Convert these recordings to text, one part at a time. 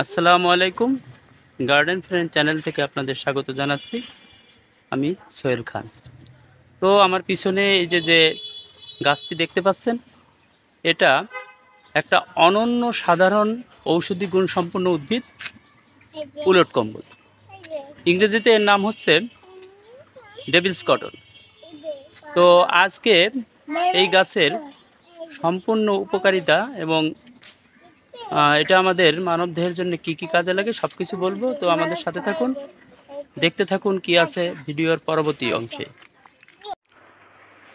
আসসালামু আলাইকুম। Garden friend channel থেকে আপনাদের স্বাগত জানাচ্ছি। আমি সোহেল খান। তো আমার পিছনে এই যে গাছটি দেখতে পাচ্ছেন, এটা একটা অনন্য সাধারণ ঔষধি গুণ সম্পন্ন উদ্ভিদ, উলট কম্বল। ইংরেজিতে এর নাম হচ্ছে ডেভিলস কটন। তো আজকে এই গাছের সম্পূর্ণ উপকারিতা এবং এটা আমাদের মানবদেহের জন্য কি কি কাজে লাগে সব কিছু বলবো। তো আমাদের সাথে থাকুন, দেখতে থাকুন কি আছে ভিডিওর পরবর্তী অংশে।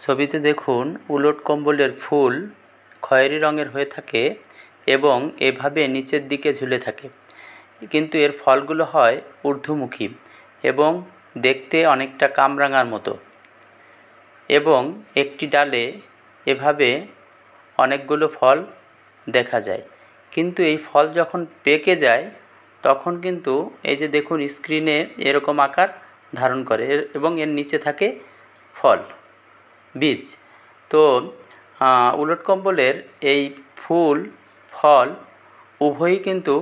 ছবিতে দেখুন, উলট কম্বলের ফুল খয়েরি রঙের হয়ে থাকে এবং এভাবে নিচের দিকে ঝুলে থাকে, কিন্তু এর ফলগুলো হয় ঊর্ধ্বমুখী এবং দেখতে অনেকটা কামরাঙার মতো, এবং একটি ডালে এভাবে অনেকগুলো ফল দেখা যায়। কিন্তু এই ফল যখন পেকে যায় তখন কিন্তু এই যে দেখুন স্ক্রিনে এরকম আকার ধারণ করে এবং এর নিচে থাকে ফল, বীজ। তো উলট কম্বলের এই ফুল ফল উভয়ই কিন্তু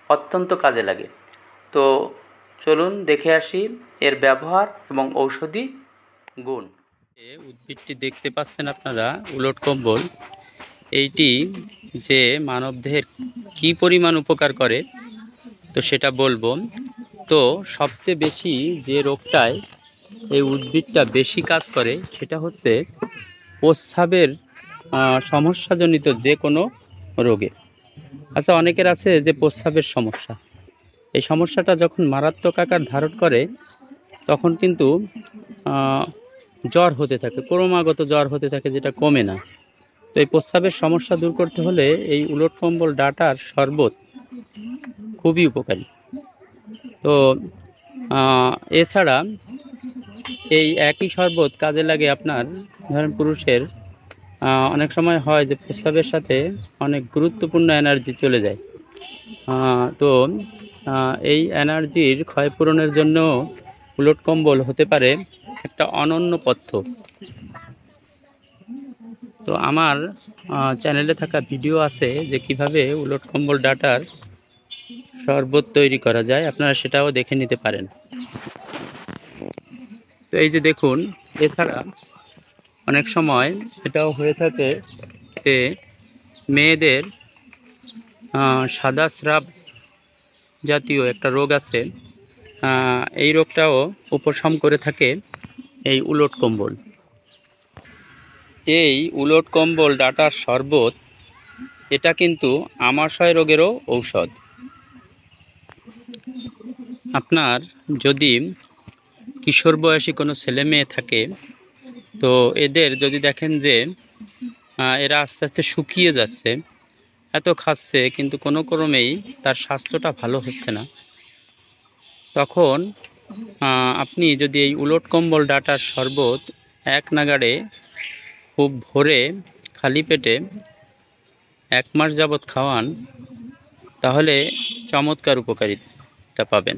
অত্যন্ত কাজে লাগে। তো চলুন দেখে আসি এর ব্যবহার এবং ঔষধি গুণ। উদ্ভিদটি দেখতে পাচ্ছেন আপনারা, উলট কম্বল, এইটি যে মানবদেহের কী পরিমাণ উপকার করে তো সেটা বলবো। তো সবচেয়ে বেশি যে রোগটায় এই উদ্ভিদটা বেশি কাজ করে সেটা হচ্ছে প্রস্রাবের সমস্যাজনিত যে কোনো রোগে। আচ্ছা, অনেকের আছে যে প্রস্রাবের সমস্যা, এই সমস্যাটা যখন মারাত্মক আকার ধারণ করে তখন কিন্তু জ্বর হতে থাকে, ক্রমাগত জ্বর হতে থাকে, যেটা কমে না। তো এই প্রস্রাবের সমস্যা দূর করতে হলে এই উলট কম্বল ডাঁটার শরবত খুবই উপকারী। তো এছাড়া এই একই শরবত কাজে লাগে আপনার, ধরেন পুরুষের অনেক সময় হয় যে প্রস্রাবের সাথে অনেক গুরুত্বপূর্ণ এনার্জি চলে যায়। তো এই এনার্জির ক্ষয়পূরণের জন্য উলট কম্বল হতে পারে একটা অনন্য পথ্য। তো আমার চ্যানেলে থাকা ভিডিও আছে যে কিভাবে উলট কম্বল ডাঁটার শরবত তৈরি করা যায়, আপনারা সেটাও দেখে নিতে পারেন। তো এই যে দেখুন, এছাড়া অনেক সময় এটাও হয়ে থাকে যে মেয়েদের সাদা স্রাব জাতীয় একটা রোগ আছে, এই রোগটাও উপশম করে থাকে এই উলট কম্বল। এই উলট কম্বল ডাঁটার শরবত এটা কিন্তু আমাশয় রোগেরও ঔষধ। আপনার যদি কিশোর বয়সী কোনো ছেলে মেয়ে থাকে তো এদের যদি দেখেন যে এরা আস্তে আস্তে শুকিয়ে যাচ্ছে, এত খাচ্ছে কিন্তু কোনো ক্রমেই তার স্বাস্থ্যটা ভালো হচ্ছে না, তখন আপনি যদি এই উলট কম্বল ডাঁটার শরবত এক নাগাড়ে খুব ভোরে খালি পেটে 1 মাস যাবৎ খাওয়ান, তাহলে চমৎকার উপকারিতা পাবেন।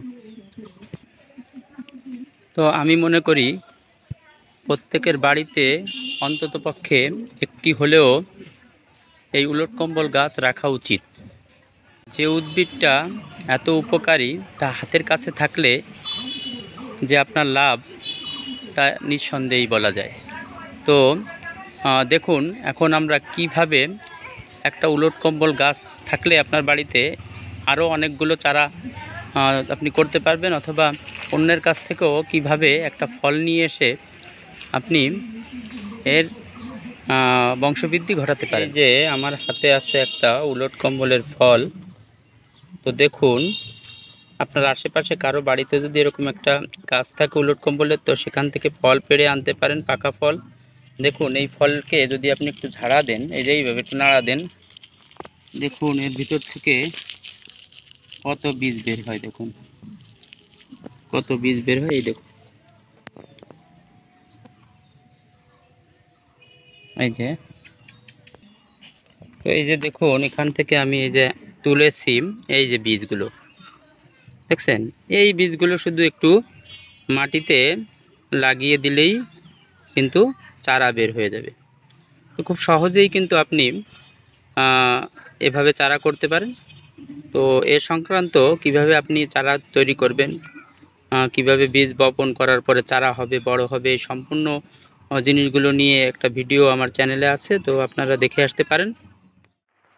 তো আমি মনে করি প্রত্যেকের বাড়িতে অন্ততপক্ষে একটি হলেও এই উলট কম্বল গাছ রাখা উচিত। যে উদ্ভিদটা এত উপকারী তা হাতের কাছে থাকলে যে আপনার লাভ তা নিঃসন্দেহেই বলা যায়। তো দেখুন এখন আমরা কিভাবে একটা উলট কম্বল গাছ থাকলে আপনার বাড়িতে আরও অনেকগুলো চারা আপনি করতে পারবেন, অথবা অন্যের কাছ থেকেও কিভাবে একটা ফল নিয়ে এসে আপনি এর বংশবৃদ্ধি ঘটাতে পারেন। যে আমার হাতে আছে একটা উলট কম্বলের ফল। তো দেখুন, আপনার আশেপাশে কারো বাড়িতে যদি এরকম একটা গাছ থাকে উলট কম্বলের, তো সেখান থেকে ফল পেড়ে আনতে পারেন, পাকা ফল। দেখুন এই ফলকে যদি আপনি একটু ঝাড়া দেন, এই যে এইভাবে একটু নাড়া দেন, দেখুন এর ভিতর থেকে কত বীজ বের হয়, দেখুন কত বীজ বের হয়। এই দেখুন, এই যে, তো এই যে দেখুন এখান থেকে আমি এই যে তুলেছি, এই যে বীজগুলো দেখছেন, এই বীজগুলো শুধু একটু মাটিতে লাগিয়ে দিলেই কিন্তু চারা বের হয়ে যাবে। তো খুব সহজেই কিন্তু আপনি এভাবে চারা করতে পারেন। তো এ সংক্রান্ত কিভাবে আপনি চারা তৈরি করবেন, কিভাবে বীজ বপন করার পরে চারা হবে, বড় হবে, এই সম্পূর্ণ জিনিসগুলো নিয়ে একটা ভিডিও আমার চ্যানেলে আছে, তো আপনারা দেখে আসতে পারেন।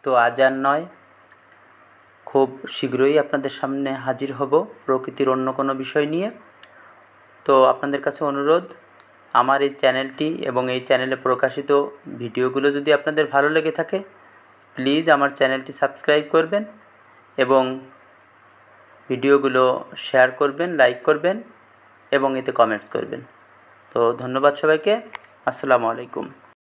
তো আজ আর নয়, খুব শীঘ্রই আপনাদের সামনে হাজির হব প্রকৃতির অন্য কোনো বিষয় নিয়ে। তো আপনাদের কাছে অনুরোধ, আমার এই চ্যানেলটি এবং এই চ্যানেলে প্রকাশিত ভিডিওগুলো যদি আপনাদের ভালো লেগে থাকে, প্লিজ আমার চ্যানেলটি সাবস্ক্রাইব করবেন এবং ভিডিওগুলো শেয়ার করবেন, লাইক করবেন এবং এতে কমেন্টস করবেন। তো ধন্যবাদ সবাইকে। আসসালামু আলাইকুম।